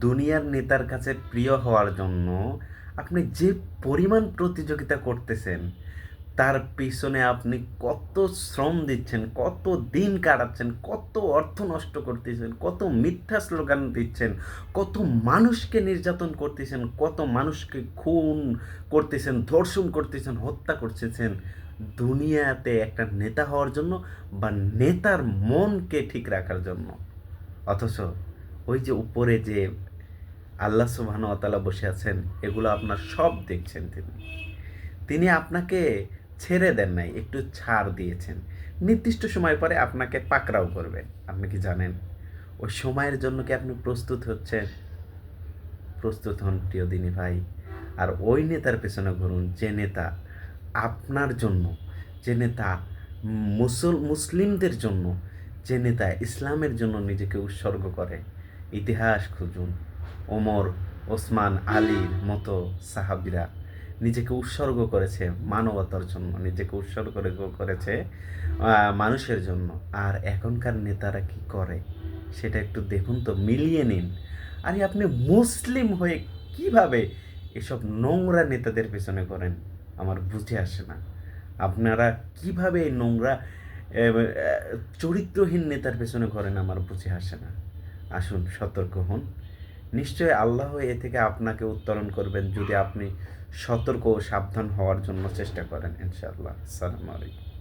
দুনিয়ার নেতার কাছে প্রিয় হওয়ার জন্য আপনি যে পরিমাণ প্রতিযোগিতা করতেছেন, তার পিছনে আপনি কত শ্রম দিচ্ছেন, কত দিন কাটাচ্ছেন, কত অর্থ নষ্ট করতেছেন, কত মিথ্যা স্লোগান দিচ্ছেন, কত মানুষকে নির্যাতন করতেছেন, কত মানুষকে খুন করতেছেন, ধর্ষণ করতেছেন, হত্যা করতেছেন দুনিয়াতে একটা নেতা হওয়ার জন্য বা নেতার মনকে ঠিক রাখার জন্য। অথচ ওই যে উপরে যে আল্লাহ সুবহানাহু ওয়া তাআলা বসে আছেন, এগুলো আপনার সব দেখছেন তিনি। তিনি আপনাকে ছেড়ে দেন নাই, একটু ছাড় দিয়েছেন। নির্দিষ্ট সময় পরে আপনাকে পাকড়াও করবেন। আপনি কি জানেন? ওই সময়ের জন্য কি আপনি প্রস্তুত হচ্ছেন? প্রস্তুত হন প্রিয় দিনী ভাই। আর ওই নেতার পেছনে ঘুরুন যে নেতা আপনার জন্য, যে নেতা মুসলিমদের জন্য, যে নেতা ইসলামের জন্য নিজেকে উৎসর্গ করে। ইতিহাস খুঁজুন। ওমর, ওসমান, আলীর মতো সাহাবীরা নিজেকে উৎসর্গ করেছে মানবতার জন্য, নিজেকে উৎসর্গ করেছে মানুষের জন্য। আর এখনকার নেতারা কি করে সেটা একটু দেখুন তো, মিলিয়ে নিন। আরে আপনি মুসলিম হয়ে কিভাবে এসব নোংরা নেতাদের পেছনে করেন আমার বুঝে আসে না। আপনারা কিভাবে এই নোংরা চরিত্রহীন নেতার পেছনে করেন আমার বুঝে আসে না। আসুন সতর্ক হন। নিশ্চয়ই আল্লাহ এ থেকে আপনাকে উত্তরণ করবেন যদি আপনি সতর্ক ও সাবধান হওয়ার জন্য চেষ্টা করেন। ইনশাআল্লাহ। আসসালামু আলাইকুম।